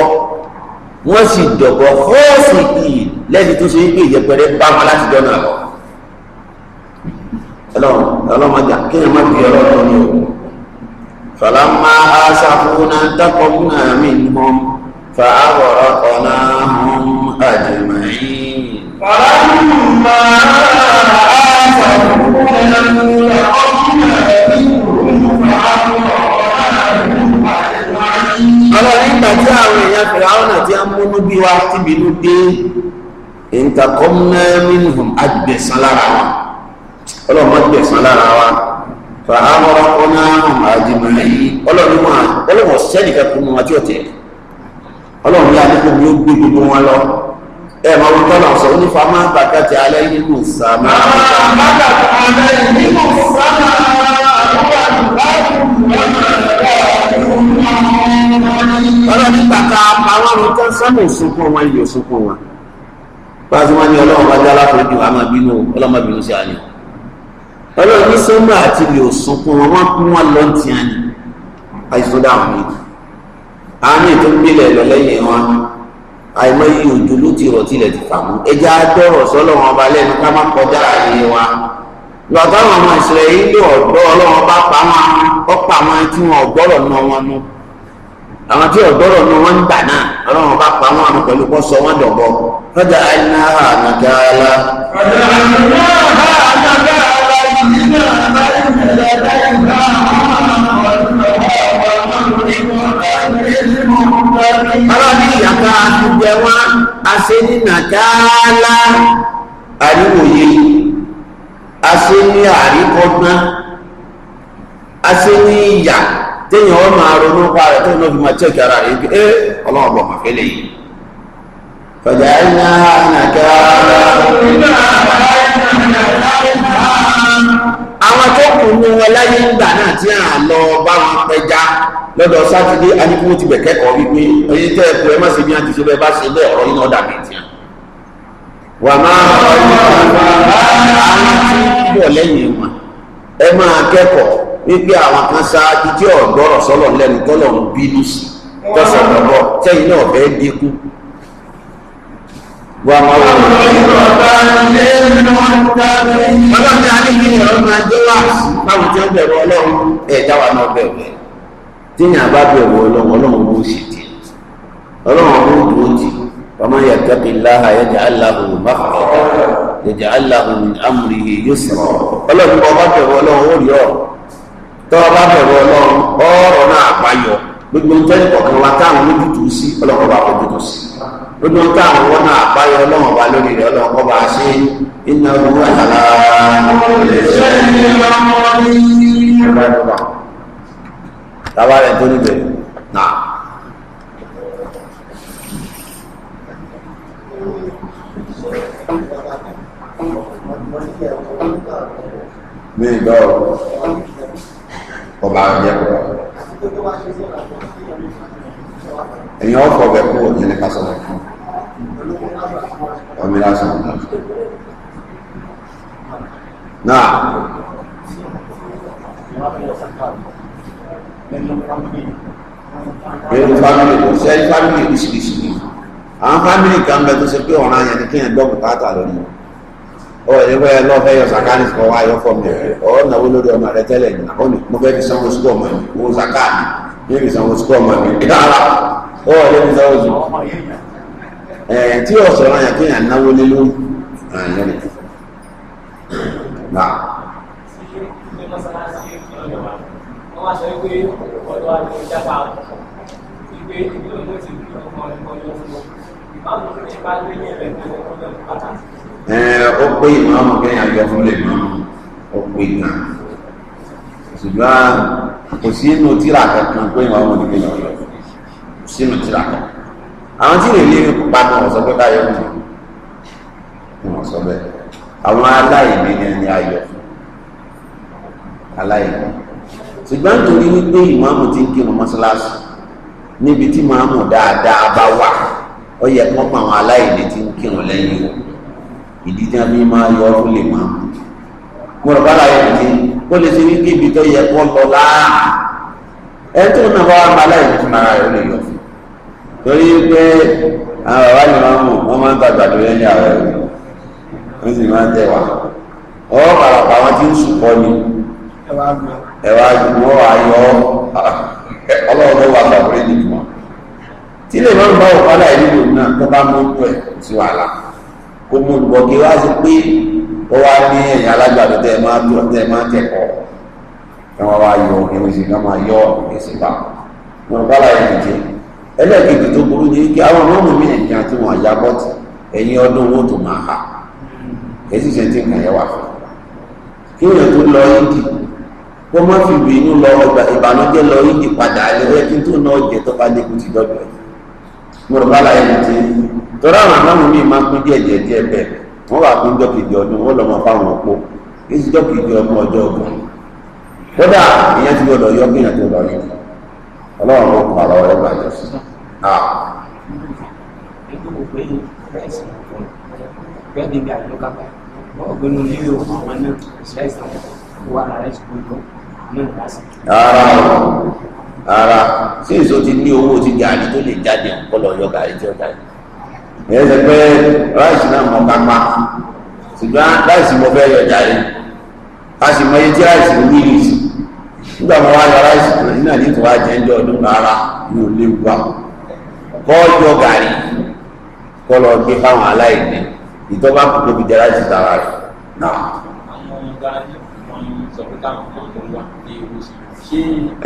Speaker 2: wọ́n sì dọ̀bọ̀ fọ́ọ̀sì yìí lẹ́ni tó ṣe pé ìyẹpẹrẹ bá wọn láti dọ́nà lọ. ọlọ́mọdé kéèyàn má bí ọlọ́run ní o. فلما آسفونا انتقمنا منهم فأغرقناهم أجمعين.
Speaker 1: فلما آسفونا انتقمنا منهم فأغرقناهم أجمعين.
Speaker 2: ọlọ́run nígbà tí àwọn èèyàn Fíráúnà tí a ń múnú bí wa tí bínú dé انتقمنا منهم agbẹ̀san lára wa ọlọ́run má gbẹ̀san lára wa. فأغرقناهم أجمعين ọlọ́run sẹ́nìkan kún wọn tí ó tẹ̀ ọlọ́run yá nípò ní ó gbé gbogbo wọn lọ ẹ máa wọ́n tọ́lọ̀ sọ ní fama bàkàtì alẹ́ nínú sàmà ọlọ́run nígbà ká àwọn ọmọ tó ń sọ́nà òsùnkún wọn ilé òsùnkún wọn bá a ti wọ́n ní ọlọ́run bá dá láforíjì wọn a máa bínú ọlọ́run máa bínú sí àná ọlọ́run ní sọ́mọ́ àti ilé òsùnkún wọn wọ́n kún wọn lọ́n ti hàn ní àìsàn dáhùn méjì àwọn ètò ìgbélẹ̀ lọ lẹ́yìn wọn àìmọ́ iye òjò ló ti rọ̀ tilẹ̀ ti fà mú ẹja dọ́rọ̀ sọ́lọ́ wọn ọba lẹ́nu ká má kọjá àyè wa lọ́tàwọn ọmọ ìṣẹ̀lẹ̀ yìí lé ọ̀dọ́ ọlọ́run bá pa wọn ọ̀pọ̀ àwọn tí wọn ọ̀gbọ́rọ̀ nù wọn nù àwọn tí ọ̀gbọ́rọ̀ nù wọn ń gbà náà ọlọ́run bá pa wọn pẹ̀lú kó sọ wọn dọ̀bọ fọjà àìnáhà nàkàlà. Ọlọ́ni ìyàtọ̀ àtúgbẹ̀ wọn aṣe ní nàkàlà àríwòye aṣe ní àríkọ́gbọ́n aṣe ní ìyà téèyàn ó máa ronú pa rẹ̀ tó náà fi máa chẹ́kì ara rẹ̀ pé ọlọ́run bọ̀ máa fẹ́lẹ̀ yìí fọ̀jà ẹ̀yà nàkàlà àwọn tó kù ní wọn láyé ńgbà náà tí à ń lọ bá wọn pẹja lọ́dọ̀ sátidé aníkúwó ti bẹ̀ kẹ́kọ̀ọ́ wípé oye tẹ́ ẹ̀kú ẹ má ṣe bí wọ́n ti ṣe bẹ́ẹ̀ bá ṣe bẹ́ẹ̀ ọ̀rọ̀ iná dàbí tiẹ̀. wà máa àwọn tí bọ̀ lẹ́yìn wọn ẹ máa kẹ́kọ̀ọ́ wípé àwọn kan ṣáájú tí ọ̀gbọ́rọ̀ sọ́lọ̀ lẹ́nu tọ́lọ̀ ń bínú sí tọ́sọ̀ lọ́bọ̀ tẹ́yìn náà fẹ́ dínkù. wà máa wọ̀ ọlọ́run ní alẹ́ yìí ọ̀rọ̀ máa dé wá báwọn tí wọ́n bẹ̀rù ọlọ́run ẹ̀dá wa náà bẹ̀rù ẹ̀ tíyàn bá bẹ̀rù ọlọ́run bó ṣe tì ọlọ́run bó dúró tì ọmọ yattaqillaha yaj'al lahu makhraja yaj'al lahu min amrihi yusra ọlọ́run bá bẹ̀rù ọlọ́run ó rí ọ̀rọ̀ tọ́ bá bẹ̀rù ọlọ́run ọ̀rọ̀ náà àbáyọ gbogbo ń tẹ́lẹ̀ kọ̀ọ̀kan wa táwọn lójútùú sí ọlọ́run bá fojú sí gbogbo ń táwọn wọn náà àbáyọ ọlọ́run bá lórí rẹ̀ ọlọ́run kọ́ bá a ṣe iná owó àlá tàbá rẹ̀ tó níbẹ̀rẹ̀ náà. mi gbọ́ ọba jẹ́ kọ́ èyàn ọkọ̀ ọbẹ̀ kú òní ní kásọ̀rọ̀ ọmọ ìlàsàn náà pẹ̀lú fámílì kò sẹ́yìn fámílì ìṣìṣì ní àwọn fámílì kan bẹ tó ṣe pé ọ̀ràn yẹn ni kí ẹ̀ dọ́kù káàtà lórí ọ ẹ̀rẹ́ lọ́fẹ́ yọ sàkáàlì kọ wá yọ fọ́ mi ọ̀ náwó lórí ọmọ rẹ tẹ́lẹ̀ ní àwọn mo fẹ́ fi sanwó sukú ọmọ mi owó sàkáàlì ní fi sanwó sukú ọmọ mi dára ọ ẹ̀rẹ́ fi sanwó sukú tí ọ̀sọ̀ ọ̀ràn yẹn kí ẹ̀ náwó lé lórí àyẹ̀rẹ̀ náà.
Speaker 3: wọ́n wá sọ pé ọ̀dọ́ àti ìjápa ìgbé ìlú ló ti fi ọmọ ẹ̀kọ́ yọ fún un ìbámu tó ti bá gbé ní ẹ̀rẹ́ tó ń kọ́ pàtàkì.
Speaker 2: ó pé ìmọ̀ọ́mù kẹ́yìn àjọ fún lè mọ́ ó pé gan ṣùgbọ́n kò sí inú tíra kankan pé ìmọ̀ọ́mù ní kẹ́yìn ọ̀yọ́ kò sí inú tíra kan àwọn tí lè lé pa náà wọ́n sọ pé káyọ̀ fún wọn sọ bẹ́ẹ̀ àwọn aláìní ni ayọ̀ aláìní ṣùgbọ́n nítorí wípé ìmáàmù ti ń kírun mọ́ṣáláṣí níbi tí màá mọ̀ dáadáa bá wà ó yẹ kó mọ àwọn aláìní tí ń kírun lẹ́yìn o ìdí tí wọ́n fi máa yọ ọ́ lè máa mo rọ̀ bára yẹn ti kó lè ṣe wípé ibi tó yẹ kó lọ láà ẹ tó náà bá wà máa aláìní fún ara rẹ̀ ó lè yọ fún torí pé àwọn bàbá ni wọ́n máa ń gbàgbà tó lẹ́yìn ààrẹ rẹ̀ wọ́n sì máa ń tẹ̀ wá ọwọ́ pàrọ̀pọ̀ àwọn tí ń sùpọ̀ ni ẹ̀wà wọ́n wà yọ ọlọ́run ló wà gbàgbé nìkan wọn tí lè máa ń bá òkú aláìní lòun náà tó bá mú ọdún ẹ̀ sí wàhálà kó mú olùkọ́ kí wá sí pé ó wá ní ẹ̀yìn alágbàdo tẹ́ ẹ máa tó tẹ́ ẹ máa tẹ̀kọ́ kí wọ́n wá yọ ìrìnsì kan máa yọ èsì bá wọn bá láyé nìjẹ́ ẹlẹ́ẹ̀kejì tó burú ní kí àwọn ọmọ mi nìkan tí wọ́n ya bọ́ọ̀tì ẹ̀yìn ọdún owó tó máa hà èsì ṣe ti kàn yẹ wà fún kí èèyàn tó lọ yídì kó má fi bínú lọ ìbànújẹ́ lọ yídì padà ẹlẹ́wẹ́ kí tó náà jẹ tó bá dékun ti dọ́dọ̀ ẹ̀ mo rò bá láyé nìjẹ́ tọ́lá àwọn àmọ́ mi máa ń pín díẹ̀ bẹ́ẹ̀ wọ́n wà fún jọ́kìdì ọdún wọ́n lọ mọ fáwọn ọ̀pọ̀ èsì jọ́kìdì ọdún ọjọ́ ọgbọ̀n kódà ìyẹn ti gbọdọ̀ yọ kéèyàn tó lọ yìí ọlọ́run ló pa ọ̀rọ̀ ẹgbàá jọ sí ara sí èso ti ní owó ti gàrí tó lè jáde ọ̀pọ̀lọ̀ yọ gàrí tí ó jáde ìyẹn ṣe pé ráìsì náà mọ kápá ṣùgbọ́n ráìsì mo fẹ́ yọ jáde a sì mọ iye tí ráìsì ń wí nìyí nígbà mo wá yọ ráìsì kan nínú àdín tó wá jẹ́ ń jọ ọdún rárá ní olè wà kọ́ yọ gàrí kọ́ lọ gbé fáwọn aláìní ìtọ́ba kò tóbi jẹ ráìsì tara rẹ̀ náà.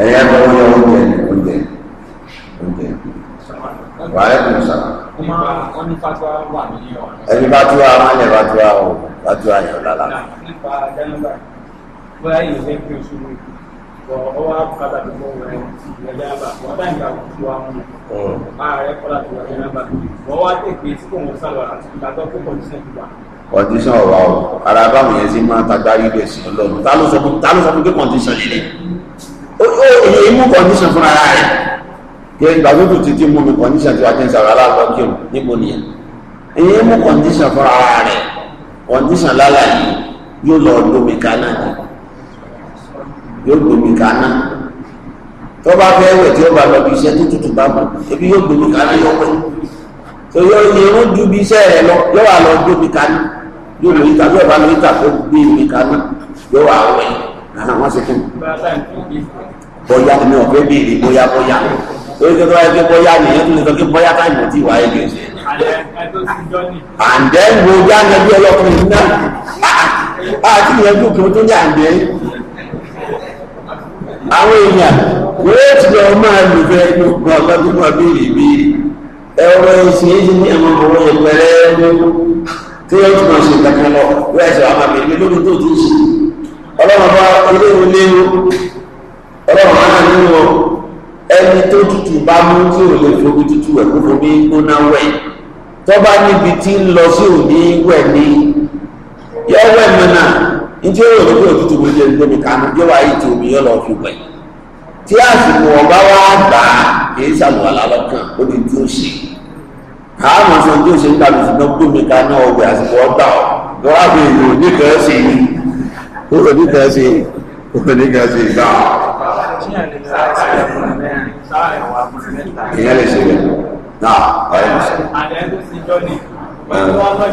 Speaker 2: ẹ̀yẹ́ tó ń yọ oúnjẹ wàhálà kò sàrà. ẹni fatuwa máa ń lẹ fatuwa o fatuwa yẹn lala.
Speaker 3: nípa jẹ́nẹ́bà bóyá yìí ṣe ń pè sùúrù bọ̀ ọwọ́ àbùkátà tó bọ̀ wẹ̀ jẹ́nẹ́bà wọ́n dá ìgbà tó wà mú ààrẹ kọ́lá tó wà jẹ́nẹ́bà wọ́n wá tètè tí kò wọ́n sálọ àti ìgbàgbọ́ pé kọ̀ǹtíṣàn ti wà.
Speaker 2: kọ̀ǹtíṣàn ọ̀wà o ara báwọn yẹn sì máa ń tagbárí ibẹ̀ sí ọlọ́run ta ló sọ fún pé kọ̀ǹtíṣàn lílẹ̀ ó èyí mú kọ̀ǹtíṣàn fúnra rẹ̀ kí ìgbà tó tún títí mú mi kọ̀ǹtíṣàn tí wàá jẹ́ sàrọ̀ aláàbọ̀ kí o níbo nìyẹn èyí mú kọ̀ǹtíṣàn fúnra rẹ̀ kọ̀ǹtíṣàn lálàyé yóò lọ lómi kaná ni yóò lómi kaná tó bá fẹ́ wẹ̀ tí ó bá lọ bí iṣẹ́ tó tutù bá bọ̀ ebi yóò lómi kaná yóò wẹ̀ tó yóò yẹrun ju bí iṣẹ́ rẹ̀ lọ yóò wà lọ lómi kaná yóò lómi kaná yóò bá lómi kaná tó gbé omi kaná yóò wà wẹ̀ àwọn ṣe fún mi bóyá mi ò fẹ́ béèrè bóyá lórí tó wáyé pé bóyá nìyẹn tó lè sọ pé bóyá táìmù tí wáyé lè ṣe. àǹdẹ́ ń wo jáde bí ọlọ́kùnrin náà àti ìyẹn tó kí wọ́n tó ní àǹdẹ́. àwọn èèyàn wọ́n ti lọ máa lò fẹ́ inú gan ọlọ́dún náà béèrè béèrè ẹ̀rọ ìsìn èyí ní àwọn ọmọ ìpẹ̀rẹ̀ tí wọ́n ti máa ṣe kankan lọ wọ́n ẹ̀ṣẹ̀ àwọn àbẹ̀rẹ̀ lórí tó ti ṣe ọlọ́run bá ilé ìwé léwu ọlọ́run máa ń nínú ẹni tó tutù bá mú tí ò lè fomi tutù ẹ̀ kó fomi gbóná wẹ̀ tó bá níbi tí ń lọ sí òní wẹ̀ ní yọ wẹ̀ mọ́nà ní tí ó rò ní pé òtútù bó jẹ́ gbómi kanú yóò wá yìí tí omi yọ lọ fi wẹ̀ tí àsìkò ọba wa gbà á kì í ṣàlùwàlá lọ́kàn ó ní tí ó ṣe àmọ́ sọ tí ó ṣe ń gbàgbé ṣùgbọ́n gbómi kanú ọgbẹ̀ àsìkò ọgbà ọ̀ lọ́wọ́ àbẹ̀ èlò oníkan ṣe ní oníkan ṣe gbà ìyẹn lè ṣe bẹ́ẹ̀ náà ọ̀rẹ́ mi sọ.
Speaker 3: àdé tó ti jọ ní pẹ̀lú ọmọ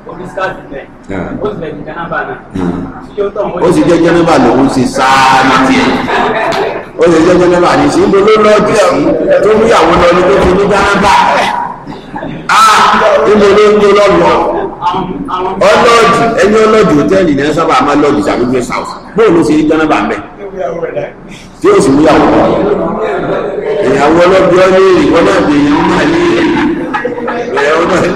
Speaker 3: oníṣàtì bẹ́ẹ̀ ó sì lè di jẹ́nàbà náà.
Speaker 2: ó sì jẹ́ jẹ́nàbà lòun ṣe sáá ní tiẹ̀ ó sì jẹ́ jẹ́nàbà ní sí ibo ló lọ́ọ̀dì sí tó ní àwọn lọ́ọ̀dì tó fi ní jẹ́nàbà ibo ló ń gbé lọ́ọ̀lọ́ ọlọ́ọ̀dì ẹni ọlọ́ọ̀dì hòtẹ́ẹ̀lì ní ẹ sábà máa lọ́ọ̀dì sàbígbé south bóun ló ṣe ní jẹ́nàbà mẹ́ tí ó sì múyàwó ìyàwó ọlọ́bí ọlé ìwọ́lọ́bí ìyàwó náà ní ìyàwó náà ní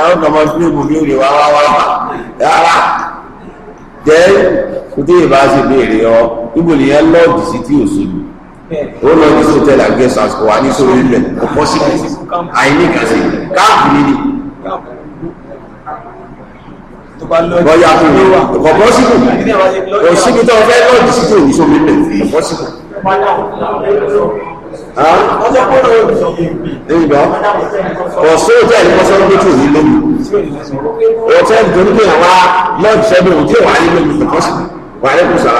Speaker 2: àwọn ọmọ tí ó gbogbo ìrè wá rárá jẹ́ kúté ìbá ṣe béèrè ọ níbo nìyẹn lọ́ọ̀dì sí tí ò sóbi ó lọ́ọ̀dì sí hòtẹ́ẹ̀lì àgbẹ̀sọ̀ àsìkò wà ní sórí ilẹ̀ ọ̀pọ̀ sí àìníkàsí káàpù níní bọ́yá fún mi ọ̀pọ̀ síkù òsìkú tó fẹ́ lọ́ọ̀dì sí tó ní sómi lẹ̀ ọ̀pọ̀ síkù ìgbà ọ̀sọ́ òtẹ́ẹ̀lì kọ́sọ́ ló tó ní lómi òtẹ́ẹ̀lì tó ní pé àwa lọ́ọ̀dì sẹ́dùn tí ò wà ní lómi kọ́sì wà ní kùsà.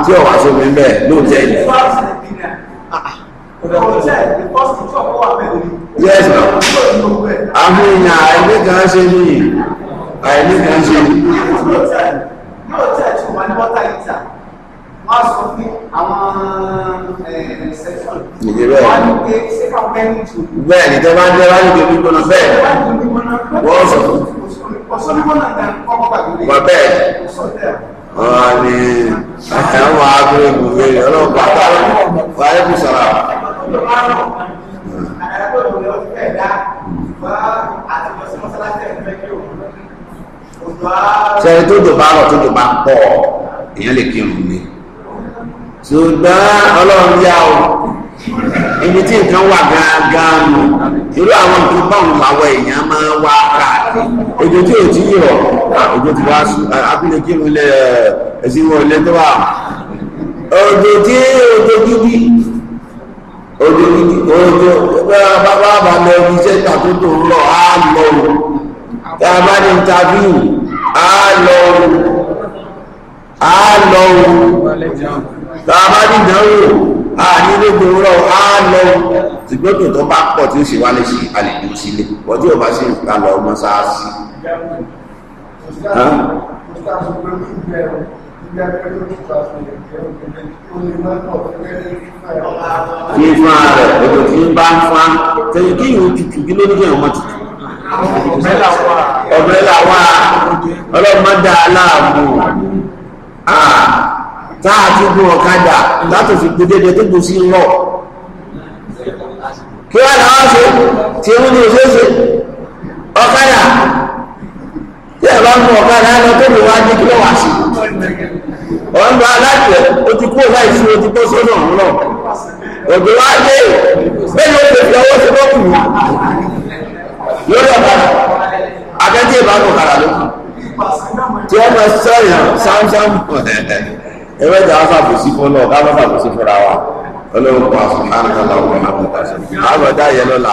Speaker 2: Tí ò wá sómi ń bẹ̀ lóòtẹ́ẹ̀lì. Yes, no. Àwọn èèyàn àìní kan ṣe ní àìní kan ṣe ní.
Speaker 4: Yóò tẹ̀ tí wọ́n ní wọ́tà ìta, wọ́n sọ fún àwọn ṣẹ́ṣọ̀n. Wọ́n ní pé ṣé káwọn bẹ́ẹ̀ tù.
Speaker 2: Bẹ́ẹ̀ ni tẹ́ bá ń jẹ́ wá níbi gbígbóná bẹ́ẹ̀. Wọ́n sọ fún.
Speaker 4: Ọ̀sọ́nìgbóná náà kọ́kọ́ gbàgbé.
Speaker 2: Wọ́n bẹ́ẹ̀. Wọ́n ní àwọn agbèrè gbòmè ọlọ́pàá wà á kú sọ̀rọ̀. Sẹ́yìn tó dò bá rọ̀ tó dò bá pọ̀ èèyàn lè kírun ní. Ṣùgbọ́n Ọlọ́run yá o ibi tí nǹkan wà gángan nù irú àwọn nǹkan báwọn làwọn èèyàn máa wá káàkiri òjò tí ò tí ì rọ̀ òjò tí wàá sùn abúlé kírun ilé ẹ̀sìn wọn ilé tó wà òjò tí òjò gidi òjò bàbá àbàlẹ̀ iṣẹ́ tàbí tó ń lọ á lọ o tá a bá ní interview á lọ o tá a bá ní ìdánwò á ní lóògùn rọ á lọ o ṣùgbọ́n tó bá pọ̀ tí ó ṣe wálé sí àlejò sílé wọ́n tí ò bá sí nǹkan lọ ọmọ sáà sí. Fífún rẹ̀ odò tí ń bá ń fa tẹ̀yìn kí ìwò tutù kí ló ní kí ọmọ tutù. Ọ̀bẹ làwà ọlọ́mọdé aláàbò táà tí gún ọ̀kadà látò fi gbé dédé tó gbò sí lọ. Kí wá làwọn ṣe tí ó ní òṣèṣe ọ̀kadà tí ẹ̀ bá mú ọ̀kadà lọ tó lè wá ní kí ló wá sí. Ọ̀n bá aláìsẹ̀ ó ti kú láìsí ó ti kó sọ́nà ọ̀hún náà. Òjò wá dé bẹ́ẹ̀ ni ó lè fi ọwọ́ sí bọ́ọ̀kù lórí ọ̀kadà akẹ́tí ìbámu kàrà ló tí wọ́n máa sọ̀yàn sáńsáń ẹgbẹ́ ìjà wọn fàbùsí fún náà ká má fàbùsí fúnra wa ọlọ́run pa àṣùkárùn-ún láwọn ọmọ àbúkà sí. àwọn ọ̀dá yẹn lọ́la.